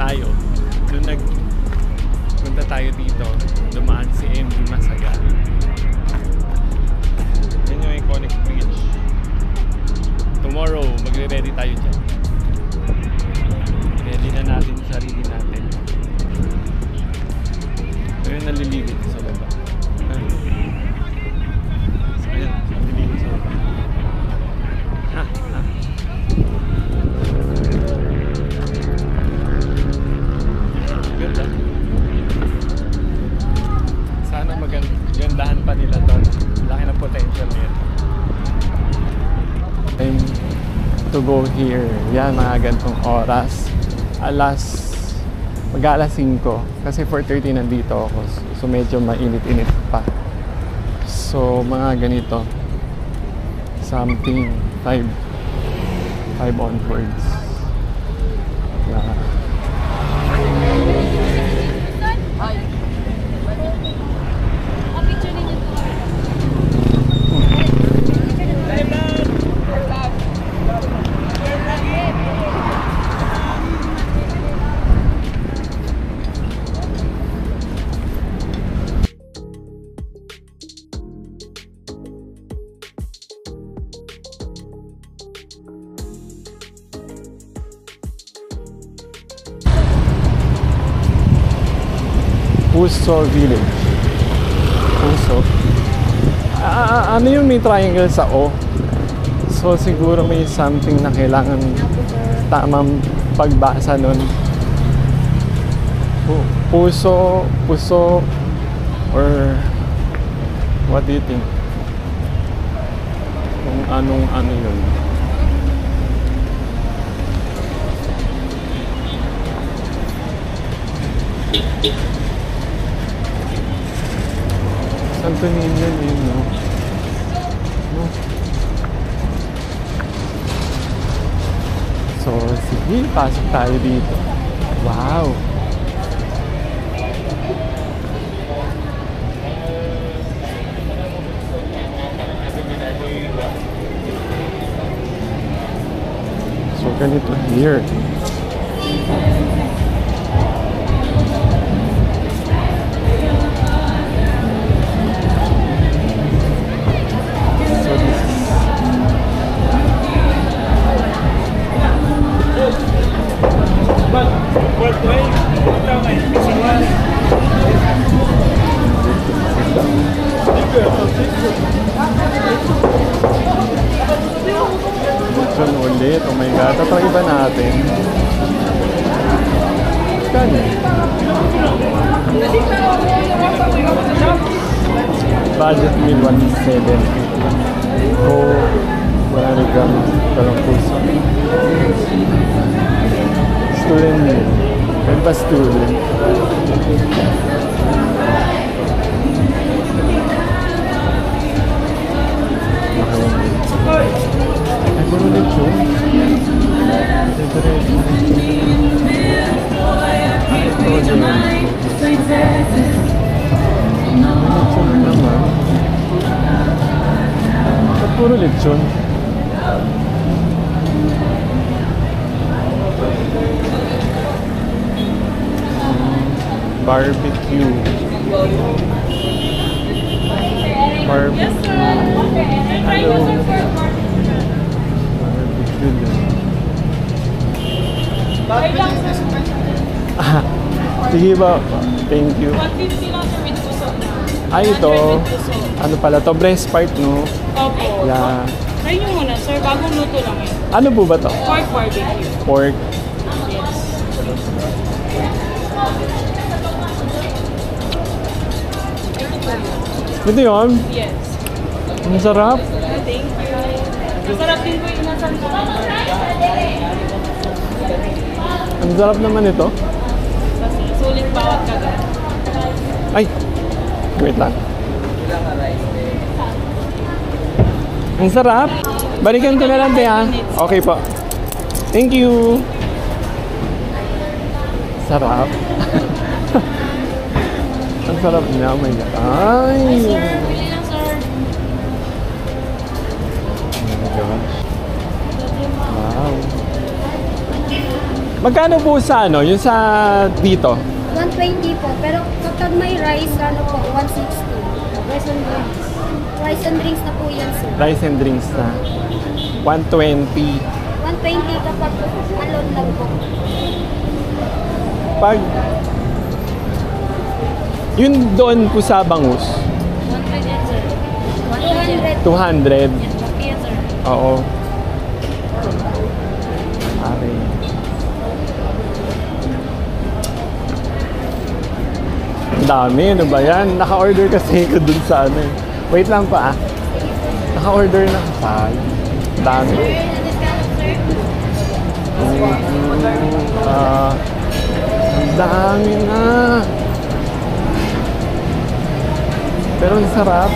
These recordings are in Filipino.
tayo. Doon punta tayo dito. Dumaan si MD Masagal. Yan yung iconic bridge. Tomorrow, magre-ready tayo dyan. Ready na natin yung sarili natin. So yun, naliligo sa baba. So yun, naliligo sa baba. Ganda. Sana magandahan pa nila doon. Laki ng potential nito. Time to go here. Yan, mga gantong oras. Mag-alas 5 kasi 4:30 nandito ako, so medyo mainit-init pa. So mga ganito, something 5 onwards. Yeah. Puso Village. Puso. Ano yung may triangle sa O? So siguro may something na kailangan tamang pagbasa nun. Puso, or what do you think? Kung anong ano yun? Santo Niño yun, no? So, sige, pasok tayo dito. Wow! So, ganito here. Ulit, oh my god, ito iba natin. Kano? Budget meal 170. Oh, 100 grams talang puso. Student meal. Ano ba student? Ano ulit yun? Puro lechon. Barbecue. Hello. Sige ba? Thank you. 150 lang sir with puso na. Ay, ito. Ano pala to? Breast part, no? Opo. Yeah. Try nyo muna sir, bagong luto lang yun. Ano po ba to? Pork barbecue. Pork. Yes. Ito yun? Yes. Ang sarap. Thank you. Masarap din po yung inasan ko. Ang sarap naman ito. Kasi sulit bawat kagat. Ay! Wait lang. Ang sarap. Balikan ko na lang, te, ha? Okay po. Thank you. Sarap. Ang sarap niya. Oh my God. Ay! Sir, bili lang sir. Oh my gosh. Wow. Magkano po sa ano? Yung sa dito? 120 po. Pero kapag may rice, ano po, 160. Rice and drinks. Rice and drinks na po yan, sir. Rice and drinks na. 120. 120 kapag alone lang po. Pag... Yun doon po sa bangus. 100 yan, sir. 200. 200. Yan, sir. Oo. Pare. Ang dami, ano ba yan? Naka-order kasi ko dun sa ano eh. Wait lang pa ah. Naka-order na pa. Ang dami. Ang dami na. Pero ang sarap.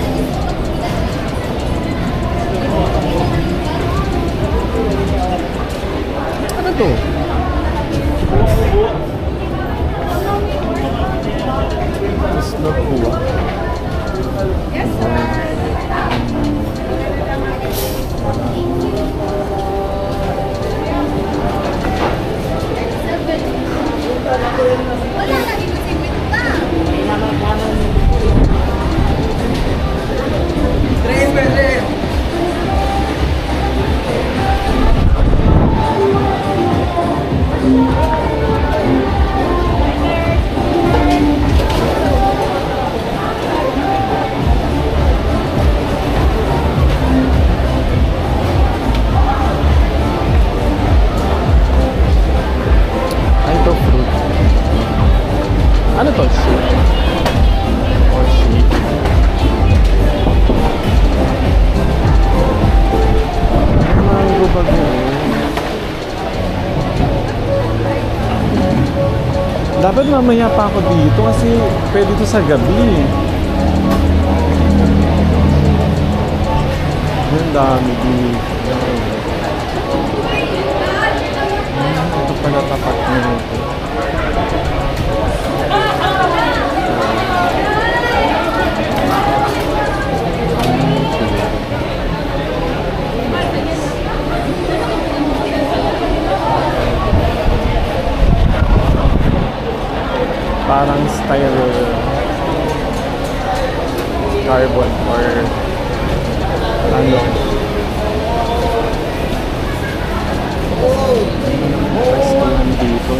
Ano to? Isla po. Yes, sir. Wala lagi kasi wait pa. Ay, ito fruit. Ano to? Shake? Or shake? Mango ba ganun? Dapat mamaya pa ako dito kasi pwede to sa gabi. Ang dami dito. Ito pala tapat nito. Parang style carbon or ano. Pwestuhan dito.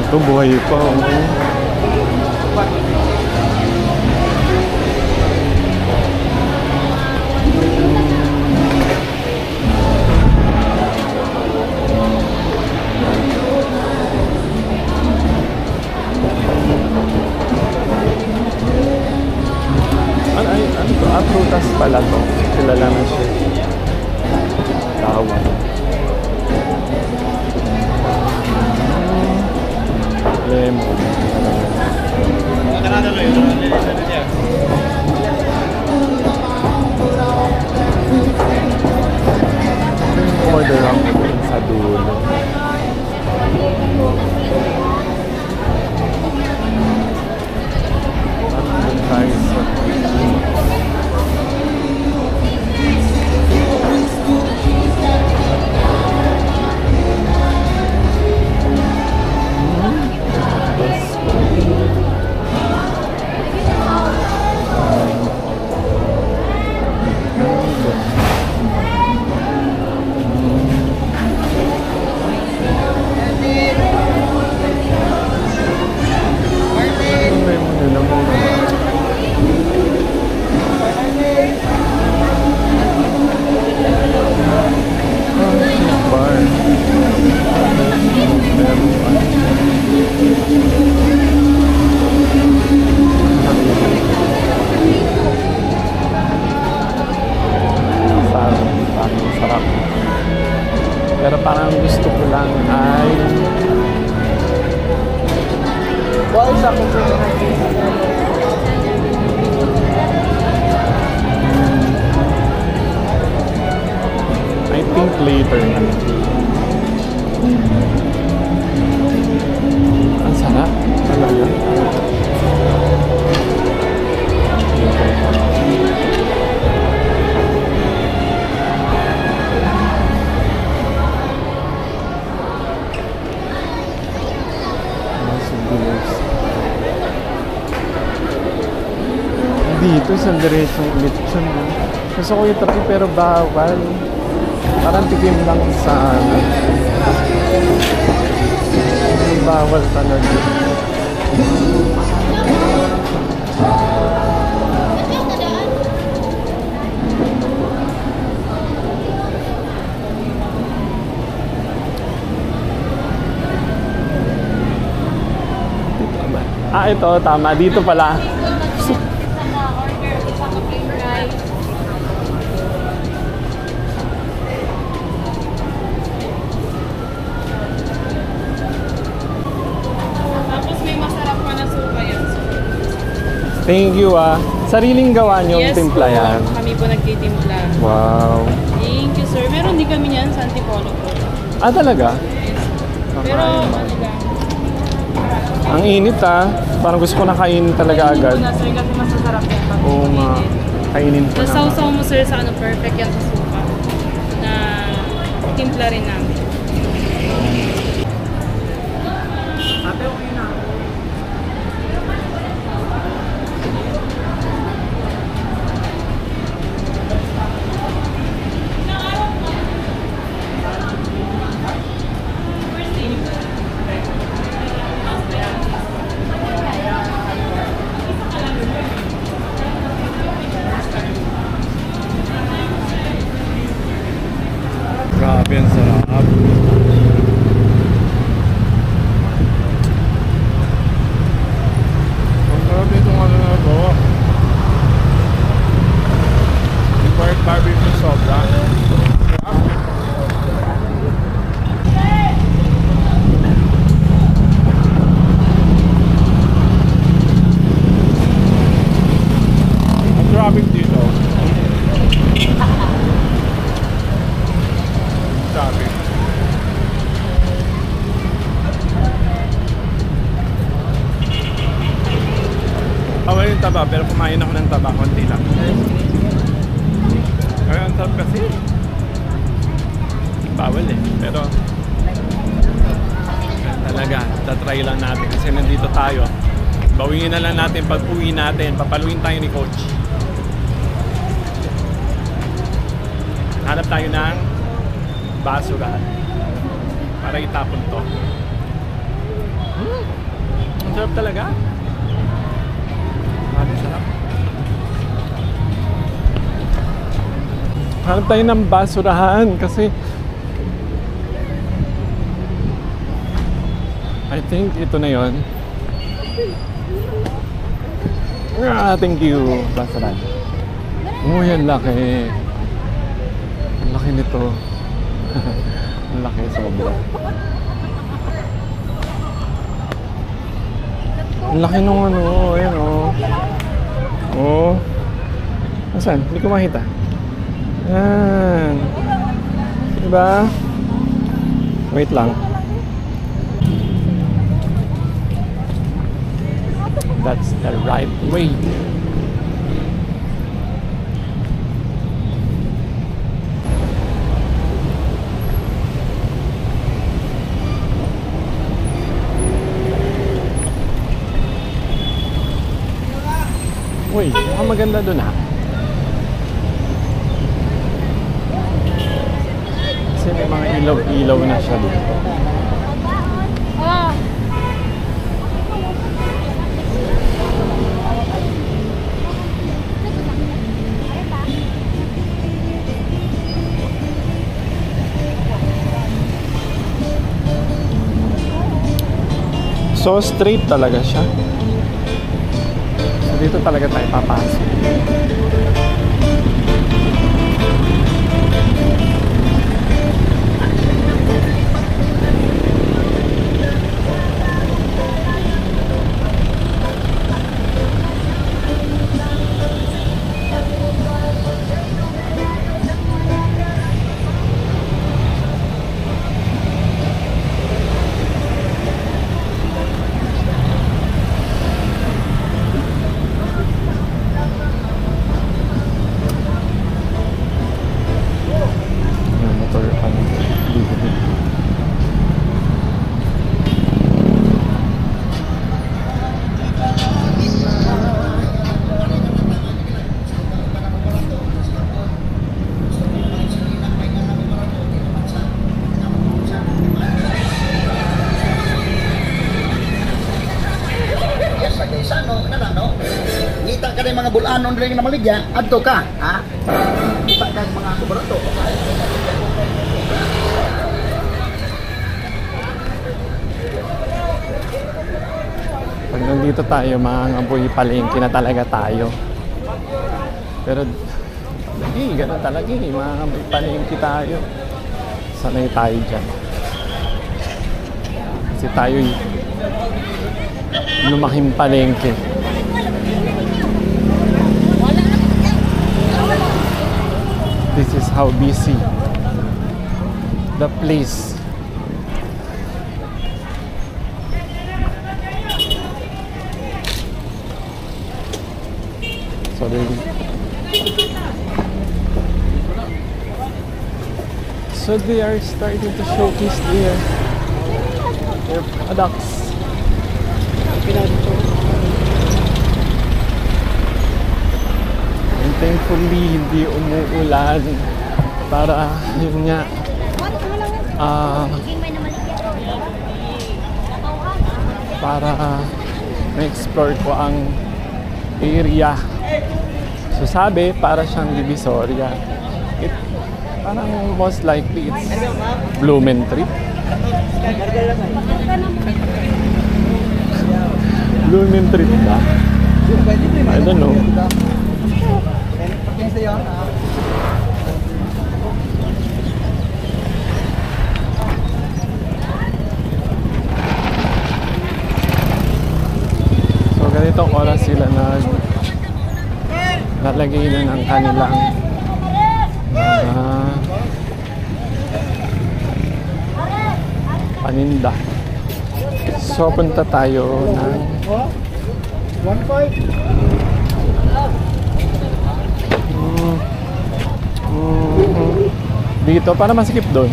Ito buhay pa. Oh. Ano to? Ah, prutas pala to. Kilala na siya. Tawag. Lemon. Order lang sa dulo. At tayo sa sarap. Pero parang gusto ko lang ay boys ako po. think later na. Ang sarap. Talaga. Dito sa diretsong lechon. Gusto ko yung tapi pero bawal. Parang tikim lang sa ano. Bawal talaga. Ito, tama. Dito pala. Thank you Sariling gawa niyong timpla yan? Yes, kami po nagtitimpla. Wow. Thank you, sir. Meron din kami niyan sa Antipolo po. Talaga? Yes. Pero, ano lang. Ang init Parang gusto ko na kainin talaga agad. Kainin ko na, sir, kasi masasarap yan. Oo nga. Kainin ko na. Nasaw-saw mo, sir, sa ano, perfect yan sa suka. Na timpla rin namin. Ate, okay na. Grabe, ang sarap. Ang sarap itong ano na ito. Pork barbecue sobra. Ang traffic dito. Traffic. Awal yung taba, pero kumain ako ng taba, konti lang. Kaya ang sarap kasi. Bawal pero talaga, tatry lang natin kasi nandito tayo. Bawingin na lang natin pag uwi natin, papaluin tayo ni Coach. Hanap tayo ng basurahan para itapon to. Ang sarap talaga. Ang sarap. Hanap tayo ng basurahan kasi I think ito na yon. Thank you, basurahan. Yan laki. Ang laki nito. Ang laki sobra. Ang laki nung ano, ayan Nasaan? Hindi ko makita. Yan. Diba? Wait lang. That's the right way. Uy, maganda dun Kasi may mga ilaw-ilaw na siya dun. So straight talaga siya. So dito talaga tayo papasok. store pa ng bibili. Kita ka mga bulanon rin na maligya, adto ka, ha? Kita ka mga kubarato. Pag nandito tayo, mangangaboy palengke na talaga tayo. Pero, ganun talaga mangangaboy palengke tayo. Sanay tayo dyan. Kasi tayo lumaking palengke. This is how busy the place. So they are starting to showcase their products. And thankfully, hindi umuulan para yun nga para ma-explore ko ang area. So sabi, para siyang Divisoria. Parang most likely it's Blumentritt. Blumentritt ba? I don't know. So ganitong oras sila lalagay na ng kanilang paninda. So punta tayo ng dito para masikip doon.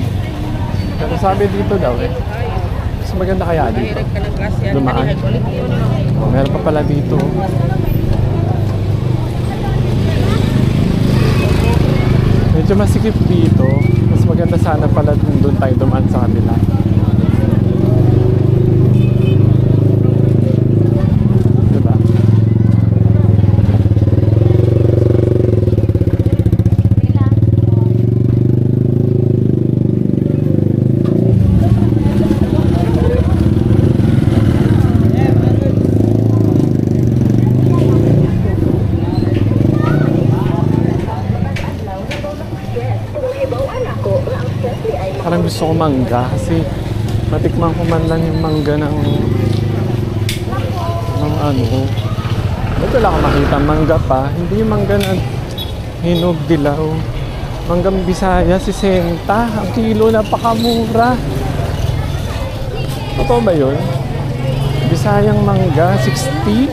Pero sabi dito daw mas maganda kaya dito dumaan. Meron pa pala dito. Medyo masikip dito. Mas maganda sana pala doon tayo dumaan sa kanila. Diba? Parang gusto ko mangga kasi matikman ko man lang yung mangga ng ano. Ba't wala akong makita mangga pa? Hindi yung mangga na hinog dilaw. Manggang Bisaya, 60. Ang kilo, napakamura. Totoo ba yun? Bisayang mangga, 60.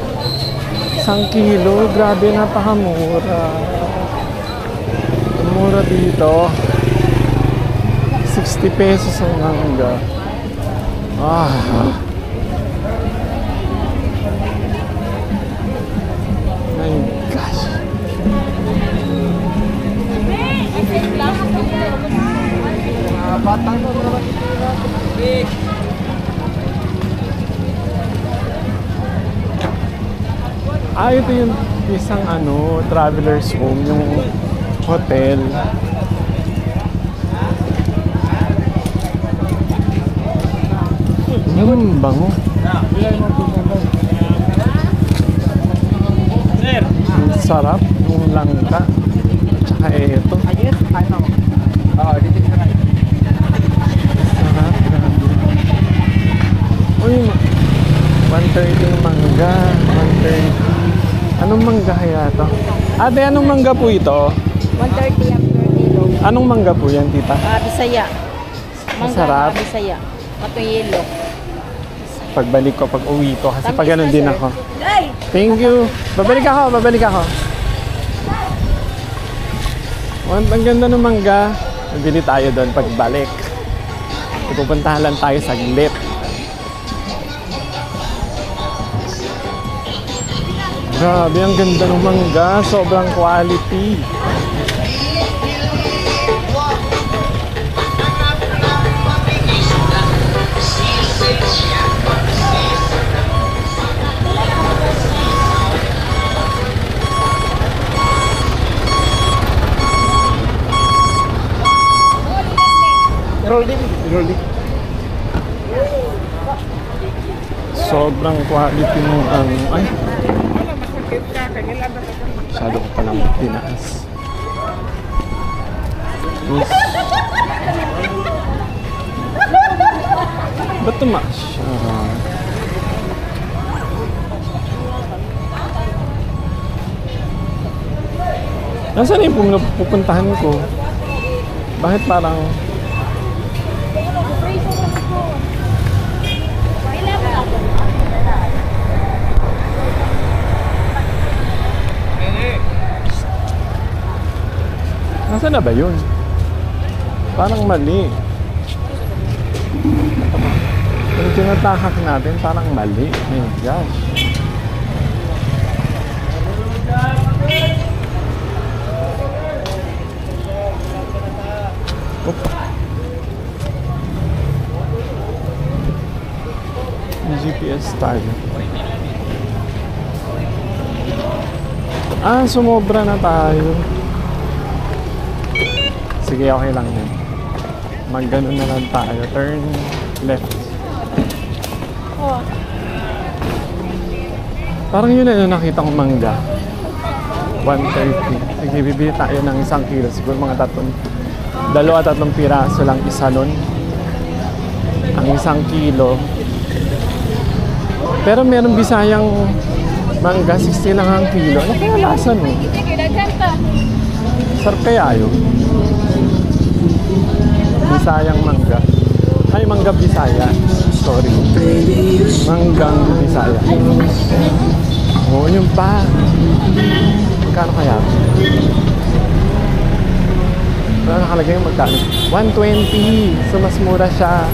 1 kilo, grabe, napakamura. Mura dito. 60 pesos ang mangga. My gosh. Ito yung isang traveler's home, yung hotel. Bango. Ang sarap yung langka. Tsaka ito. Sarap, grabe. Uy, 130 yung mangga. 130. Anong mangga kaya to? Ate, anong mangga po ito? 130 ang per kilo. Anong mangga po yan, tita? Bisaya. Masarap. Bisaya. Matong yelo. Pagbalik ko, pag uwi ko, kasi pag ganun din ako. Ay! Thank you. Babalik ako. Ang ganda ng mangga. Bibili tayo doon pagbalik. Pupuntahan lang tayo saglit. Grabe, ang ganda ng mangga. Sobrang quality. Sobrang quality nung ay. Masyado ko palang tinaas. Ba't tumaas siya? Nasaan yung pupuntahan ko? Bakit parang nasaan na ba yun? Parang mali. Yung tinatahak natin parang mali. My gosh. GPS tayo. Sumobra na tayo. Sige, okay lang yan. Mag-ganon na lang tayo. Turn left. Parang yun na yung nakita kong mangga. 130. Sige, bibili tayo ng 1 kilo. Siguro mga 2-3 piraso lang isa nun. Ang 1 kilo. Pero meron Bisayang mangga, 60 lang ang kilo. Ano kaya lasa nun? Sarap kaya yun? Bisayang mangga. Ay, mangga Bisaya. Sorry. Manggang Bisaya. Oo, yun pa. Magkano kaya? Wala nakalagay yung magkano. 120. So, mas mura siya.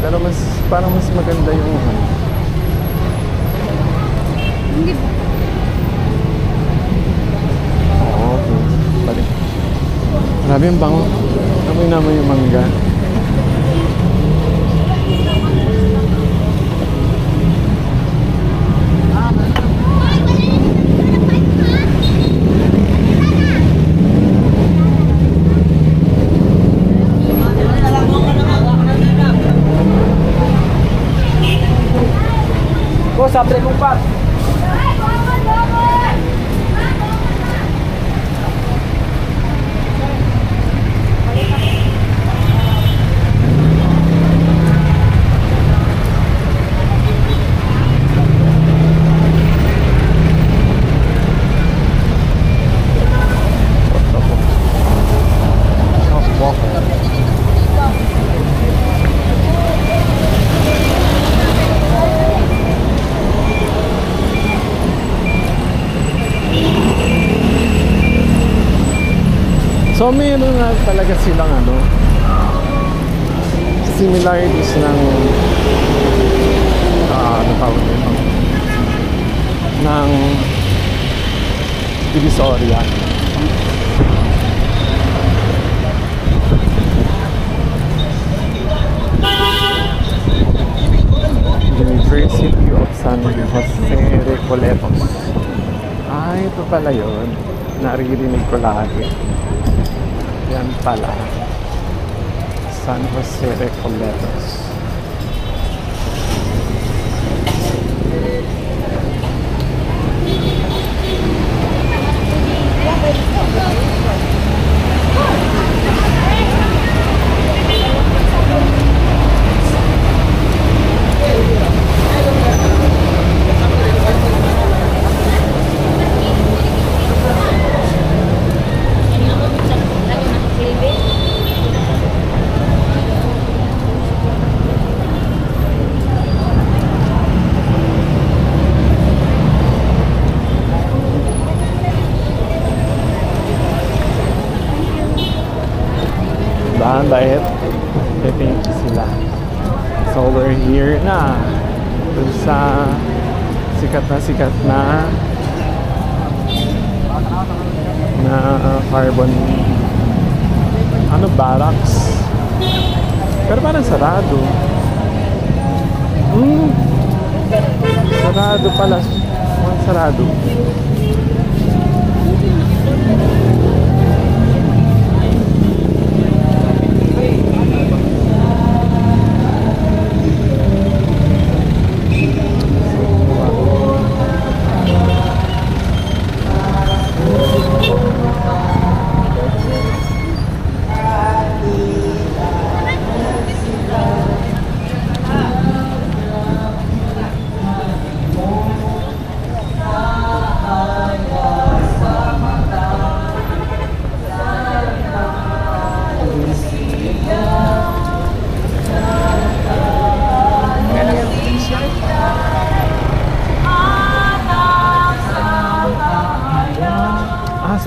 Pero parang mas maganda yung okay. Balik. Grabe yung bango. Amoy naman yung mangga. Sabre kong pat. So mayroon nga talaga silang similarities ng ano tawag nito, ng Divisoria. University of San Jose Recoletos. Ito pala yun. Naririnig ko lagi. Yan pala. San Jose Recoletos. I think sila. So we're here na dun sa sikat na carbon barracks, pero parang sarado. Sarado pala. Sarado.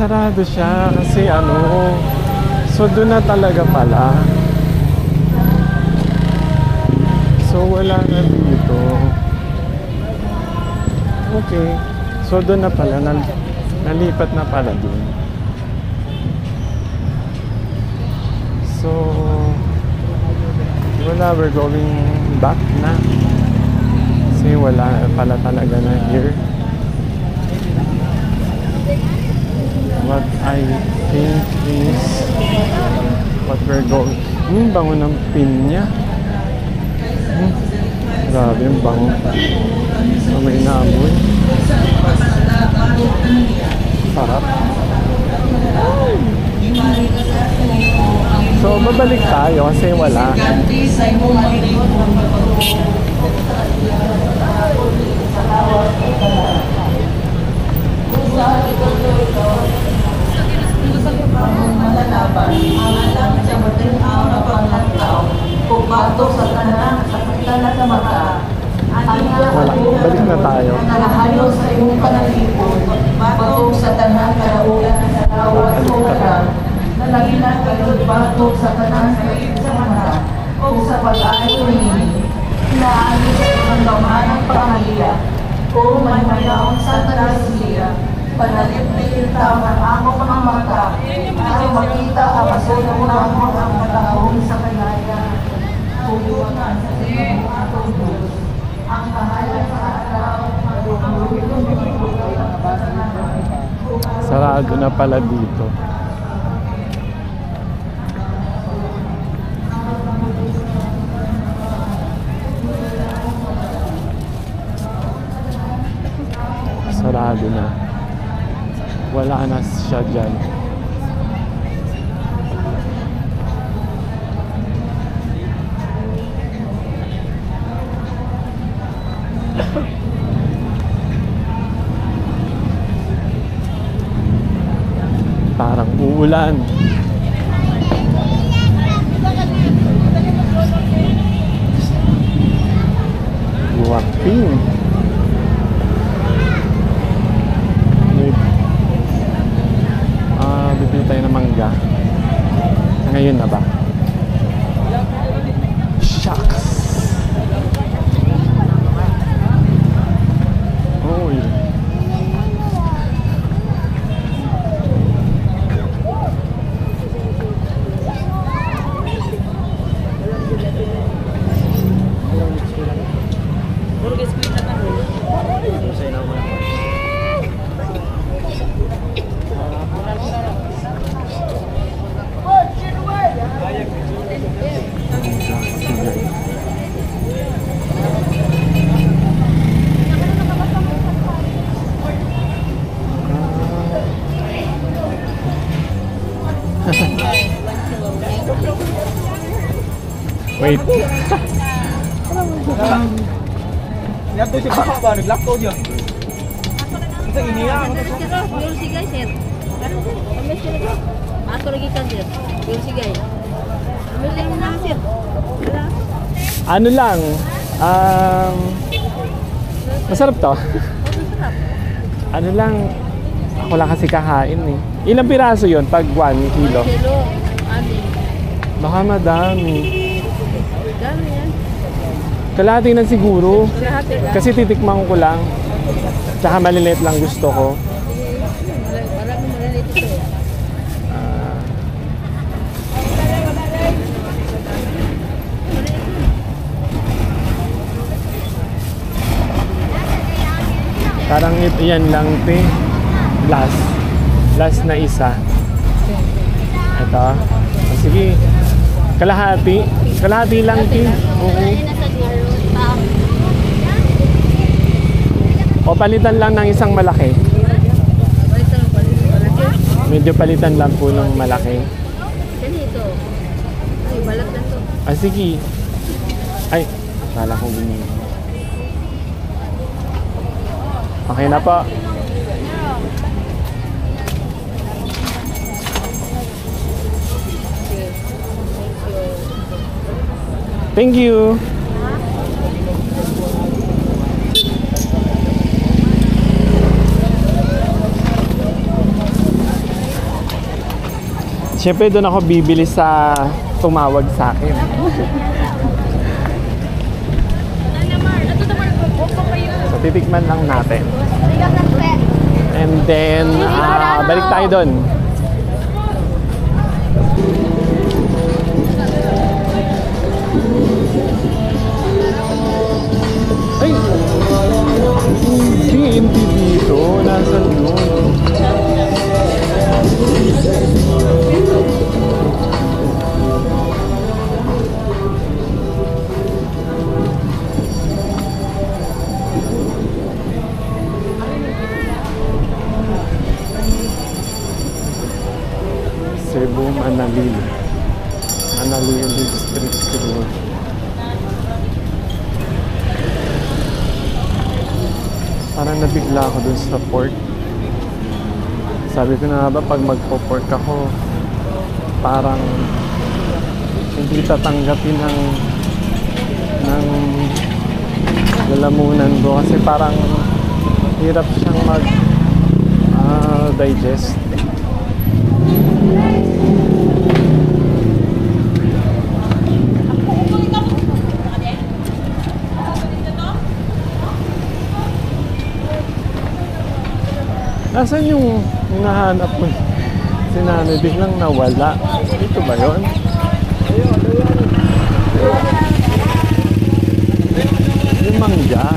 Sarado siya kasi so doon na talaga pala. So wala na dito. Okay. So doon na pala, nalipat na pala doon. So wala, we're going back na. Kasi wala pala talaga na here. What I think is what we're going. Bango ng pin niya. Grabe yung bango. So, may naamoy. Sarap. So, babalik tayo kasi wala. Malalaban ang alam sa matinaw na paglantaw kung bato sa tanan sa katala sa mata. Wala, balik na tayo. Nalahayo sa iyong panalipon, bato sa tanan kalaulan sa lawat o karam. Nalaginan kayo bato sa tanan sa mata o sa pag-ayo rin. Inaagit sa ibang gamaan ng pamilya kung may mayroon sa talasiliya. Panalip-lip tao ng ako mga mata para makita ang masununan mo ang matahong sa kanaya. Tugunan sa siyong atong Diyos. Ang kahayan sa araw, sarado na pala dito. Sarado na. Wala na siya dyan. Parang uulan. Guwaping. Bibili tayo ng mangga. Ngayon na ba? Shucks! Uy! Wait. Yato si Papa ba? Nag-lockdown niya. Kasi iniya. Yun si guys, sir. Ato lagi kan, sir. Yun si guys. Ambil mo na, sir. Ano lang, masarap to. Ano lang, ako lang kasi kakain eh. Ilang piraso yun pag 1 kilo? 1 kilo. Baka madami. Dami yan. Kalahati na siguro. Kalahati lang. Kasi titikman ko lang. Tsaka maliliit lang gusto ko. Parang maliliit ito. Parang yan lang, te. Last na isa. Ito. Oh, sige. Kalahati. Kalahati lang, te. Oo. O palitan lang ng isang malaki. Medyo palitan lang po ng malaki. Ganito. Ay, balat na to. Ah, sige. Ay, akala ko ganyan. Okay na po. Thank you. Siyempre doon ako bibili sa tumawag sa akin. So titikman lang natin. And then, balik tayo doon. Ay! Hindi dito. Nasaan yun? Cebu, Manalil Street Road. Parang nabigla ako dun sa port. Sabi ko na nga ba, pag magpo-port ako, parang hindi tatanggapin ng lalamunan ko kasi parang hirap siyang digest. Nasaan yung nahanap mo? Si nanay biglang nawala. Ito ba yun? Yung mangga.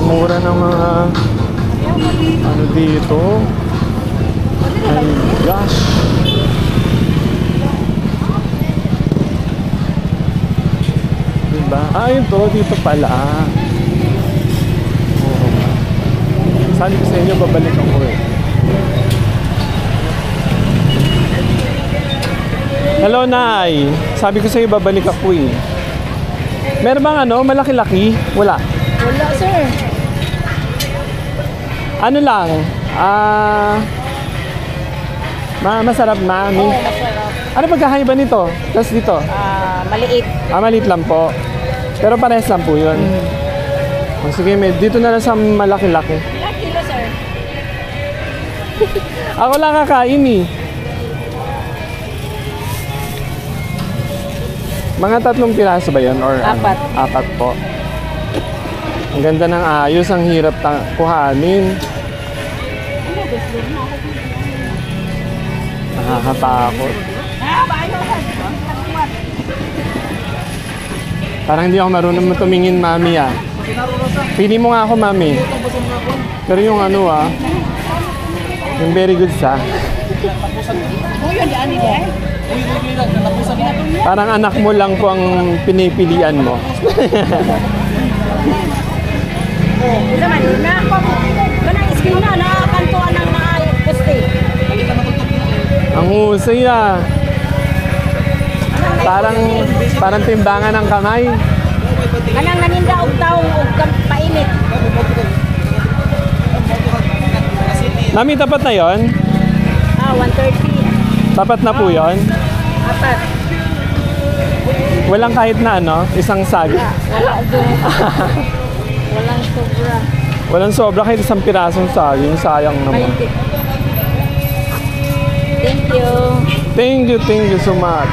Mura ng mga ano dito. My gosh. Diba? Ito dito pala. Oo. Sabi ko sa inyo, babalik ako eh. Hello, Nay. Sabi ko sa iyo, babalik ako eh. Meron bang ano, malaki-laki? Wala. Wala, sir. Ano lang? Masarap, mami. Oo, masarap. Ano pagkakaiba nito? Tapos dito? Maliit. Maliit lang po. Pero parehas lang po yun. Oh, sige, dito na lang sa malaki-laki. Ilang kilo, sir? Ako lang kakain eh. Mga 3 piraso ba yun? Or 4. Ano? 4 po. Ang ganda ng ayos, ang hirap kuhanin. Nakakatakot. Parang hindi ako marunong tumingin, mami ah. Pili mo nga ako, mami. Pero yung ano ah, yung very good sa. Parang anak mo lang po ang pinipilian mo. Ang husay ah. Parang timbangan ng kamay. Kanang naninda og taong og painit. Mami, tapat na yon? 130. Tapat na po yon? Apat. Walang kahit na ano, isang sag. Wala doon. Walang sobra. Walang sobra kahit isang pirasong saging. Sayang naman. Thank you. Thank you so much.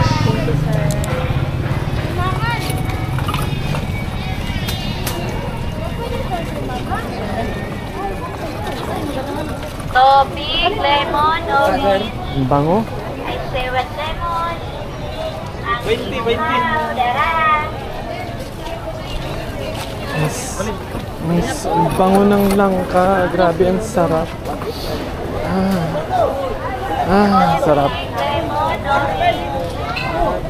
Topic, lemon, orange. Ang bango. I say what lemon. 20. Mas ang bango ng langka. Grabe, ang sarap. Sarap. Lemon, orange.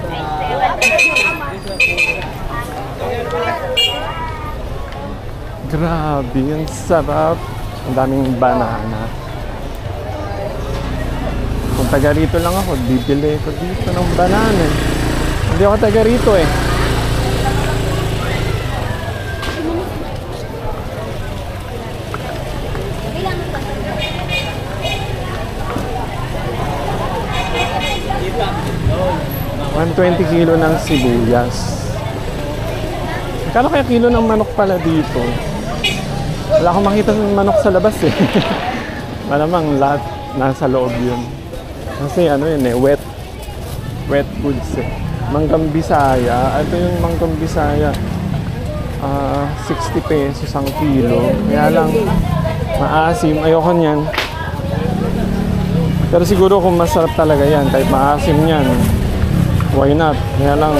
I say what Grabe, ang sarap. Ang daming banana. Kung taga rito lang ako, bibili ko dito ng banana. Hindi ako taga rito eh. $120 kilo ng sibuyas. Kala kaya kilo ng manok pala dito. Wala akong makita ng manok sa labas eh. Malamang lahat nasa loob yun. Kasi ano yun eh, wet goods eh. Manggang Bisaya, ito yung manggang Bisaya. 60 pesos ang kilo. Kaya lang, maasim. Ayoko niyan. Pero siguro kung masarap talaga yan, kahit maasim yan, why not? Kaya lang,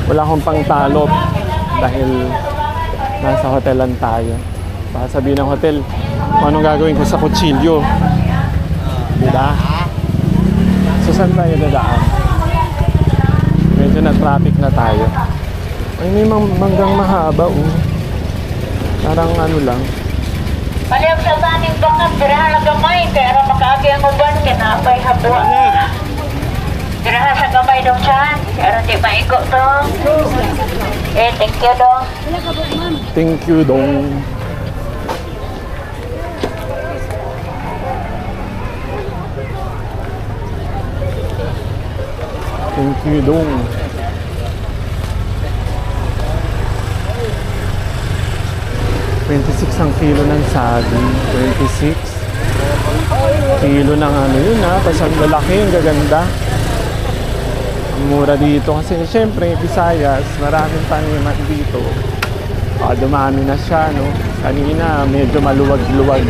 wala akong pangtalop dahil nasa hotelan tayo. Baka sabihin ng hotel, kung anong gagawin ko sa kutsilyo. Diba? So saan tayo dadaan? Medyo na traffic na tayo. Ay, may manggang mahaba Parang ano lang. Palihog sa baning bakit, dirahan na gamay, pero makaagi ang uban, kinapay habwa. Dirahan sa gamay dong siyan, pero di maigo to. Thank you dong. Thank you dong. Thank you dong. $26 ang kilo ng saging. 26 kilo ng ano yun tapos ang lalaki, ang gaganda. Ang mura dito kasi syempre Visayas, maraming taniman dito. Dumami na siya, no? Kanina medyo maluwag-luwag.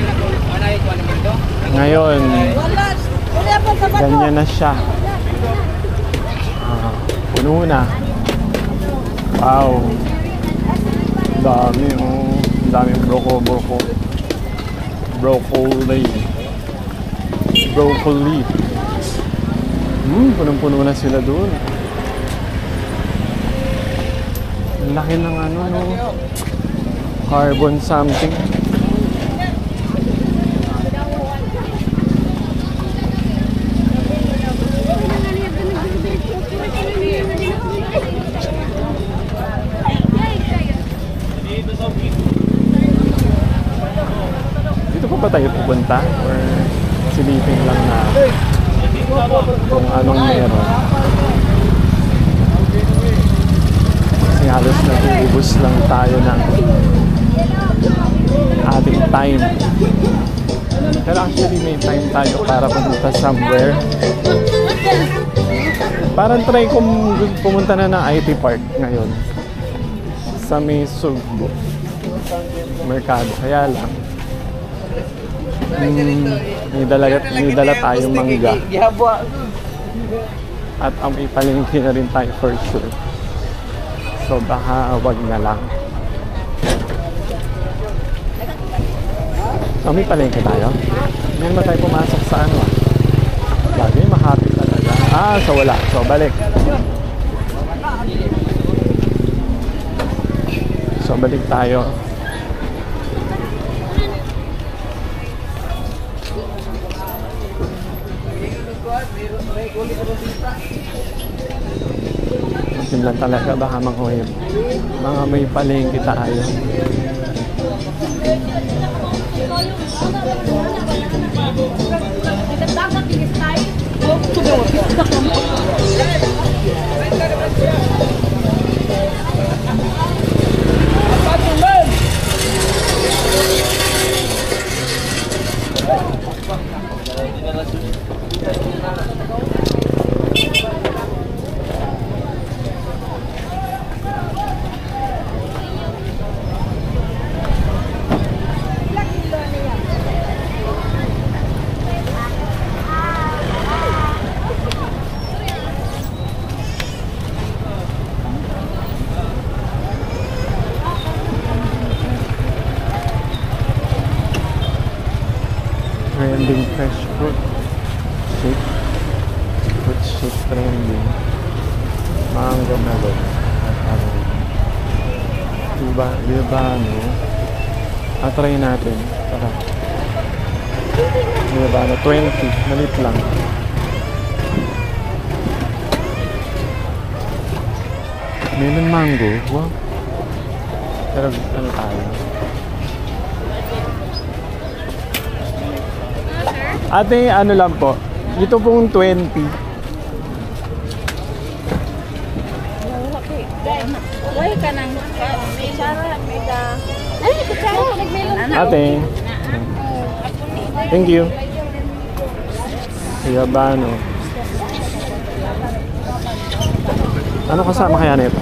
Ngayon ganyan na siya. Puno na. Wow, dami daming broccoli. Punong-puno na sila doon. Ang laki ng carbon something. Dito pa ba tayo pupunta? Or silipin lang na kung anong meron? Kasi halos nag-uubos lang tayo ng ating time. Pero actually may time tayo para pumunta somewhere. Parang try kong pumunta na ng IT Park ngayon sa may Sugbo Merkado. Kaya lang may dala tayong mangga at may palengke na rin tayo for sure. So So baka wag na lang. Oh, may palengke tayo? Ngayon ba tayo pumasok sa ano? Lagi makapit talaga. Ah, so wala. So balik. So balik tayo. Masin lang talaga, baka makuhib. Mga may palengke tayo. Trending fresh fruit shake. Fruit shake trending. Mango melon. Diba ano? Try natin. Tara. Diba ano? 20. Malit lang. Melon mango. Wow. Pero ano tayo? Ate, ano lang po. Ito pong 20. Wala ka nang may sarahan, may da. Ay, kutsara, nagmelon. Ate. Thank you. Kaya ba ano? Ano kasama kaya nito?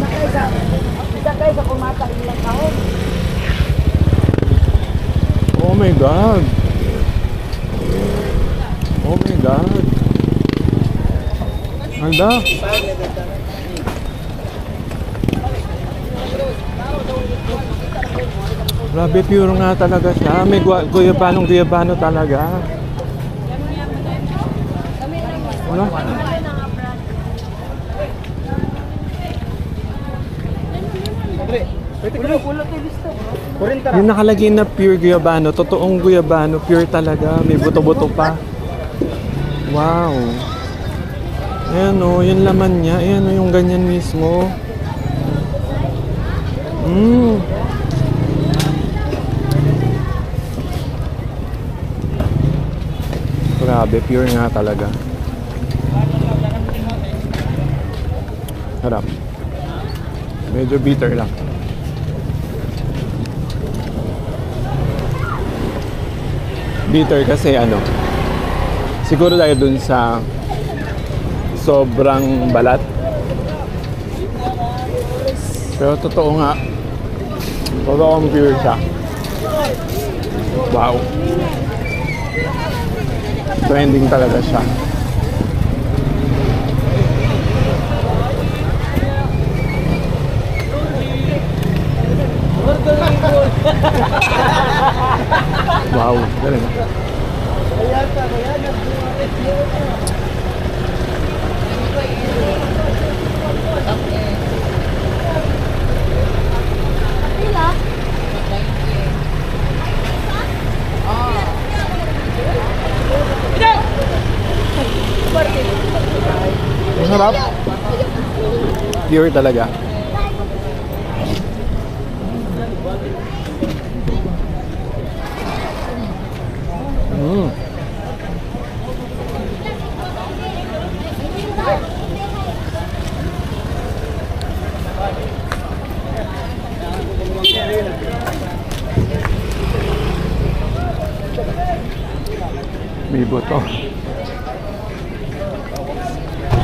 Oh my God. Oh my God. Anda. Grabe, pure nga talaga siya. May guyabano talaga. Wala. Yung nakalagay na pure guyabano, totoong guyabano, pure talaga. May buto-buto pa. Wow. Ayan o, yung laman niya. Ayan o, yung ganyan mismo. Grabe, pure nga talaga. Harap. Medyo bitter lang. Bitter kasi ano, siguro dahil dun sa sobrang balat. Pero totoo nga, totoong pure siya. Wow. Trending talaga siya. Wow, galing. Masarap. Pure talaga. May buto.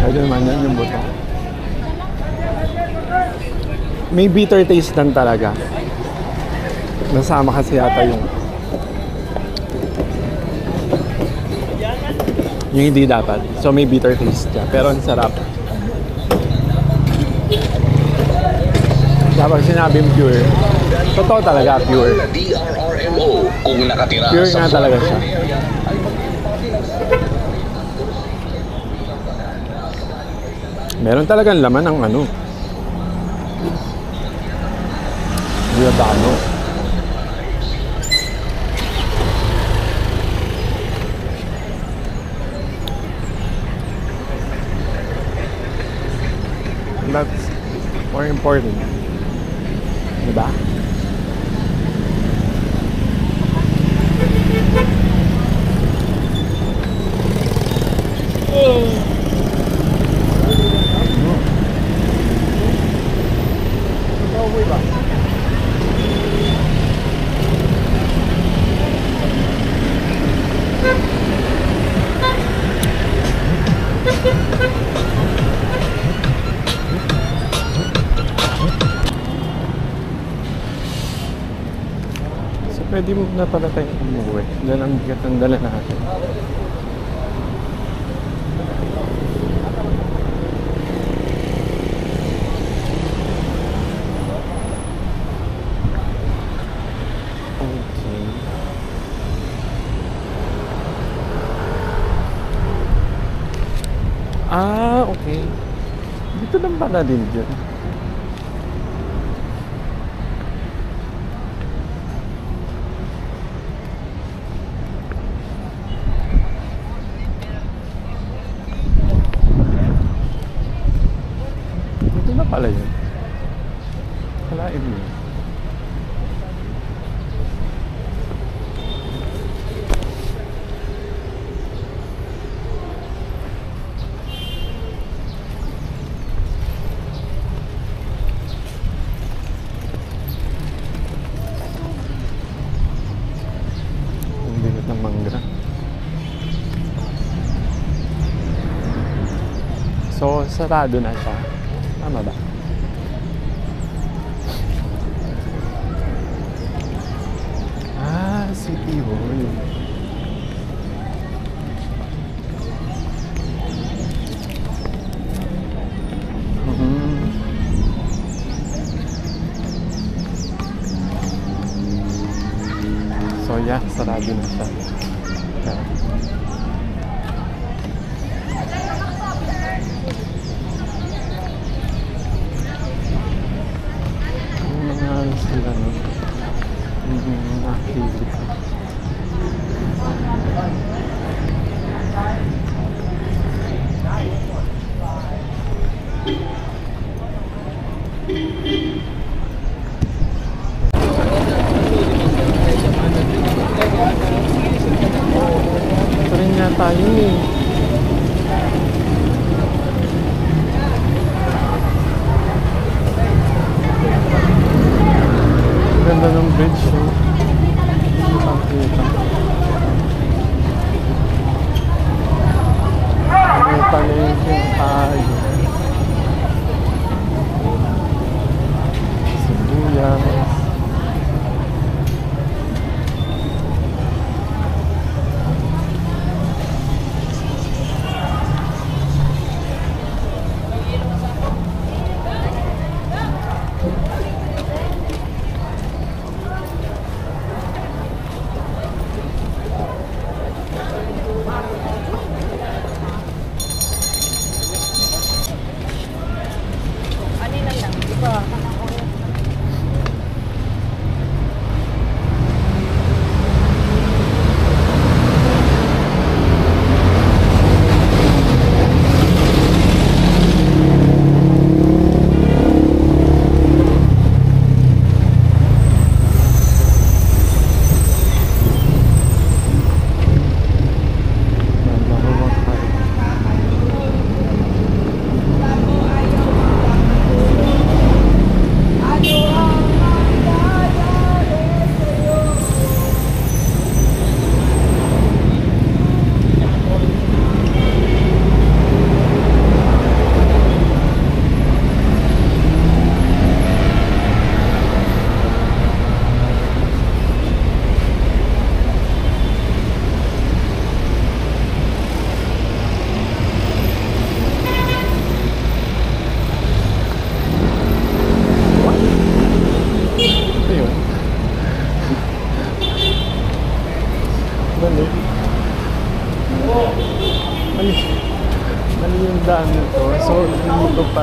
Pwede naman yan yung buto. May bitter taste lang talaga. Nasama kasi yata yung hindi dapat. So may bitter taste siya. Pero ang sarap. Kapag sinabing pure, totoo talaga pure. DRRMO kung nakatira Pure sa nga talaga siya. Meron talagang laman ng ano. Giordano. That's more important. Diba? So pwede mo na pala tayong umuwi. Dahil ang bigat ang dala natin. Okay. Ah, okay. Dito lang pala din dyan. Dito na pala yun. Kalain mo. Ang bigat ng mangga. So, sarado na siya. Tama ba? Ah, City Hall. Mhm. So, yeah, sarado na siya. Okay. Ano sila, no? Activity. Ito rin yata yun eh. Ganda ng bridge, no? Ang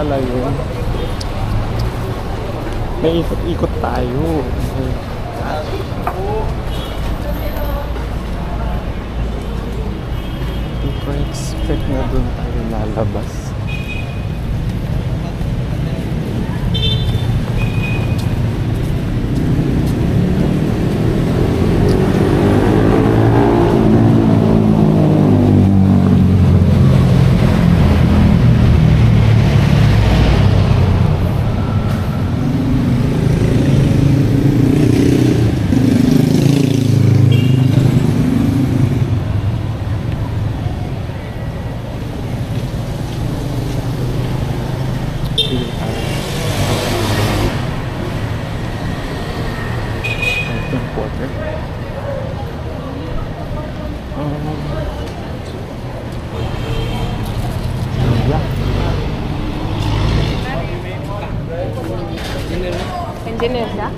pala yun. May ikot-ikot tayo. Hindi ko expect na doon tayo lalabas. Engineer ka?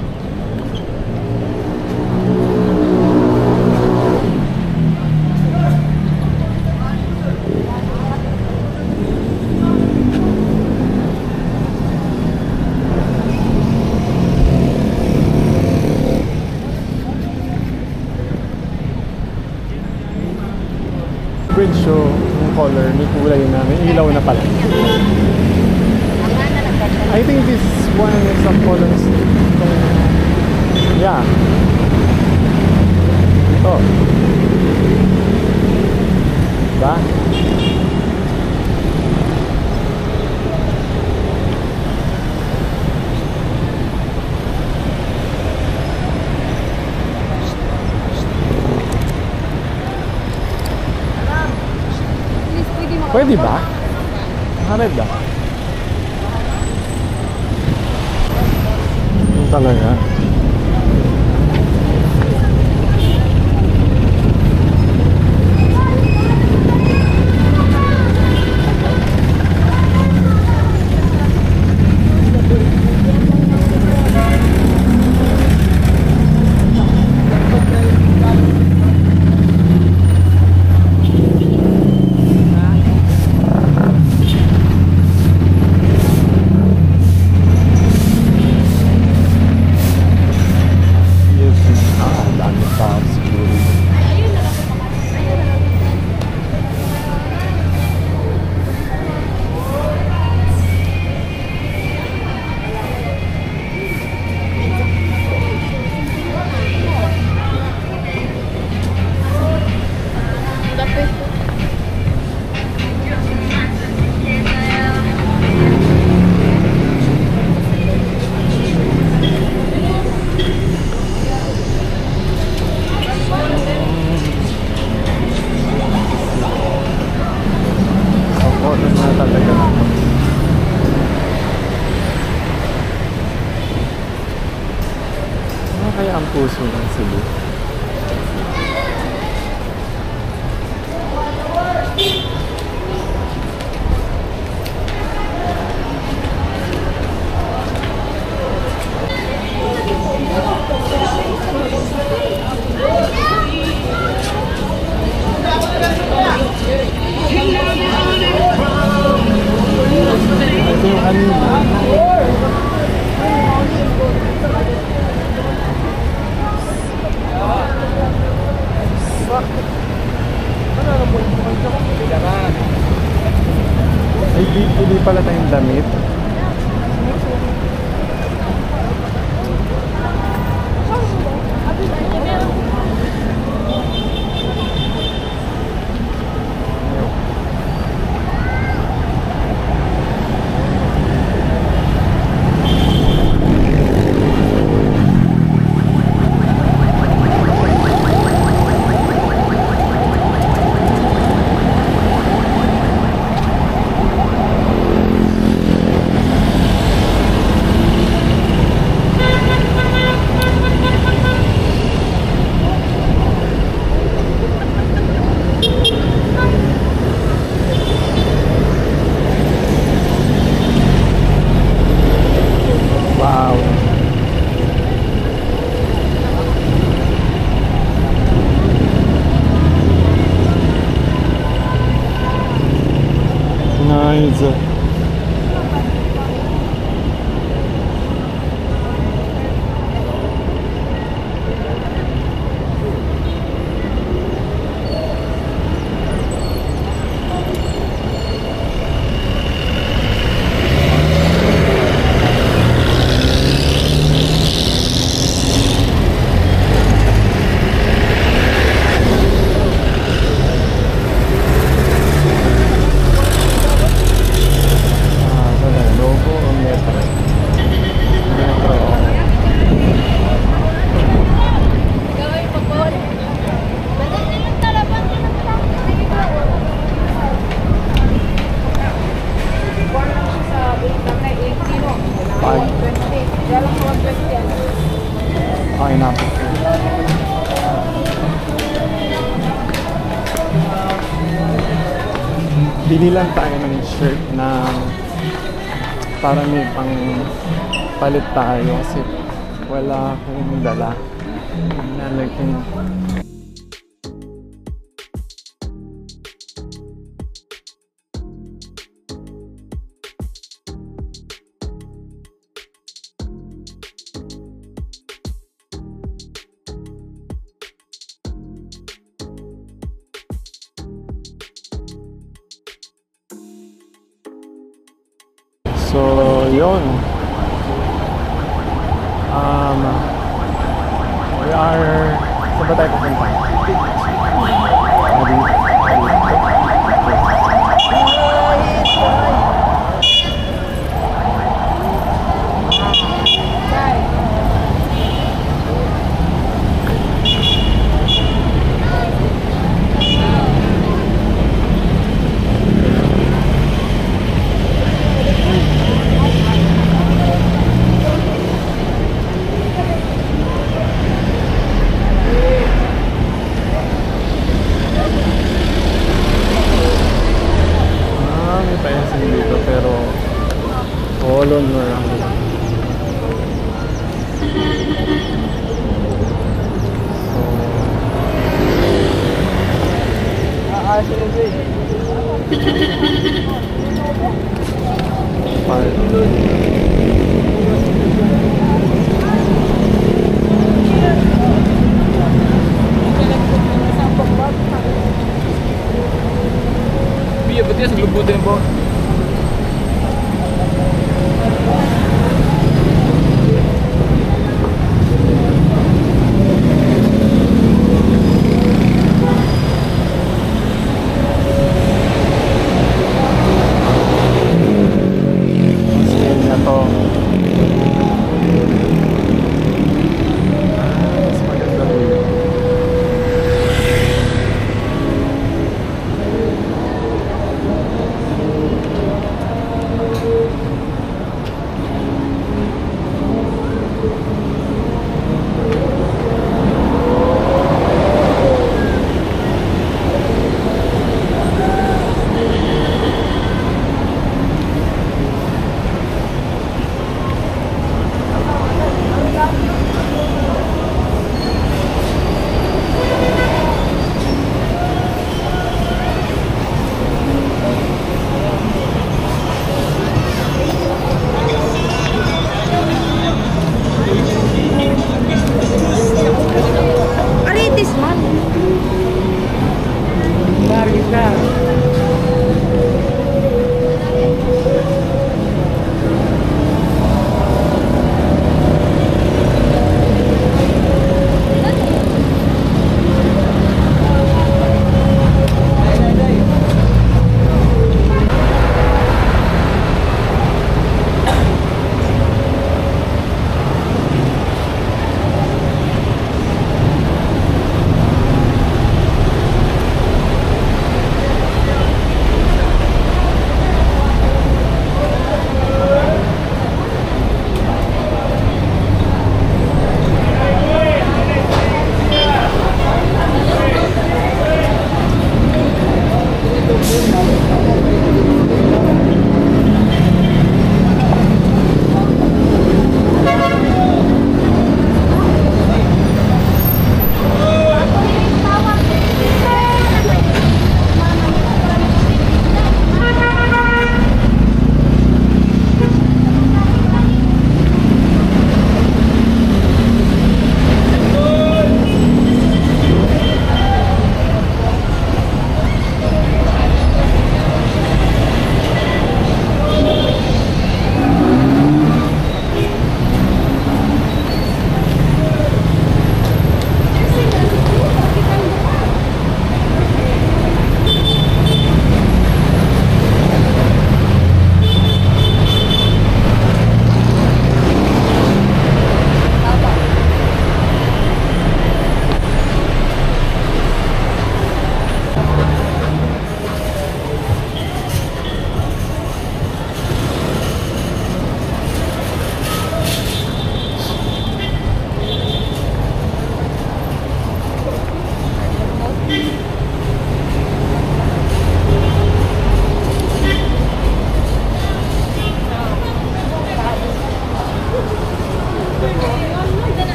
Bridge show, yung color, may kulay na, may ilaw na pala. I think this one is some colors. Yeah. Oh. Diba? Pwede ba? Nakared ba? Yung talaga. Kaya ang puso ng Cebu. Ito yung kanina. Ay, hindi pala tayong damit. hanapin ko. Bili lang tayo ng shirt na para may pang palit tayo kasi wala akong dala. Nalagyan. So, yun. We are... Saan ba tayo pupunta? May payasin dito pero kolon na lang. Iya, betul sebelum putin po.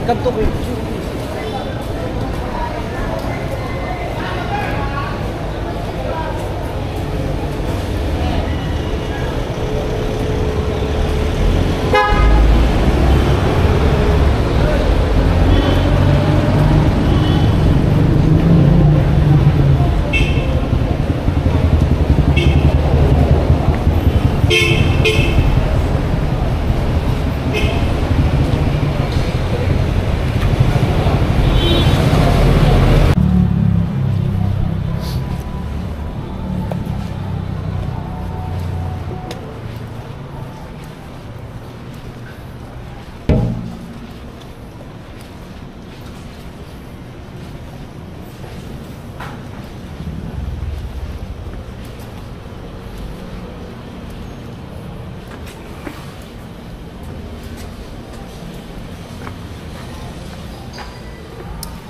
Kanto ko.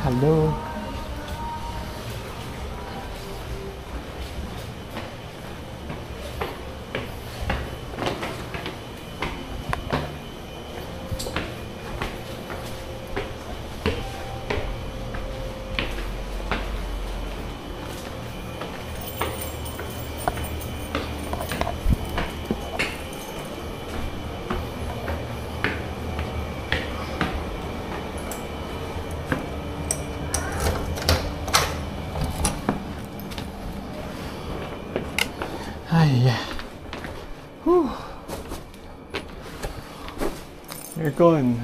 Hello. Ay, aircon.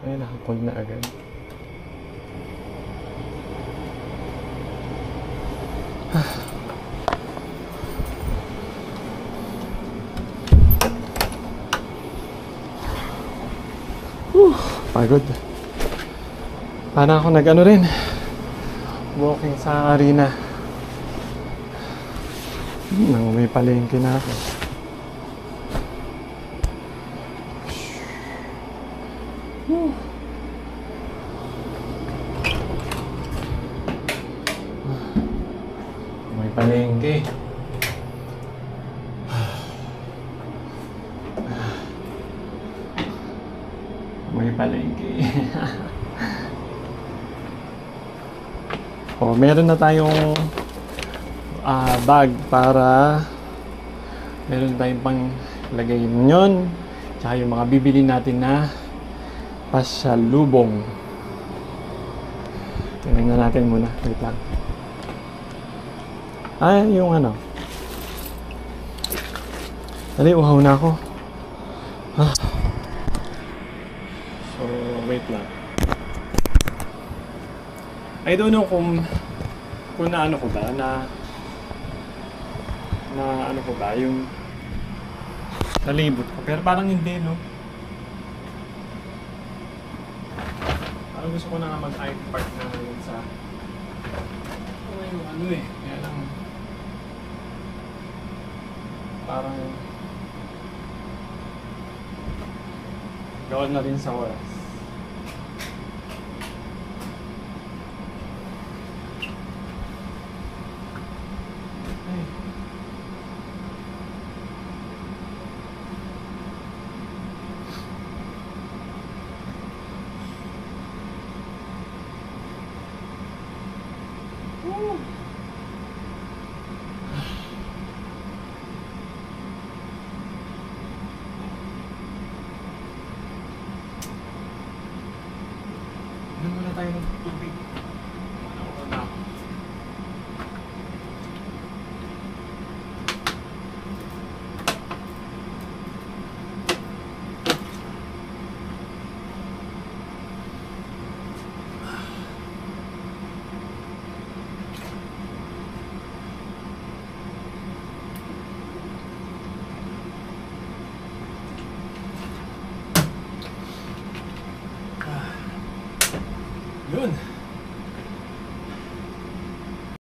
Ay, naka-cold na agad. Pagod. Parang ako nag-ano rin. Walking sa arena. Nang may palengke na ako. May palengke. May palengke. Oh, meron na tayong bag para meron tayong pang lagay yun, tsaka yung mga bibili natin na pasalubong. Tingnan natin muna, wait lang. Yung ano, dali, uhaw na ako. So wait lang, I don't know kung naano ko ba na ano ko ba yung nalibot ko, pero parang hindi, no? Parang gusto ko na nga mag-eye park na ngayon sa yung ano eh, kaya lang parang gawin na rin sa oras. Ano muna tayo ng tubig? Ano na ako? Yun.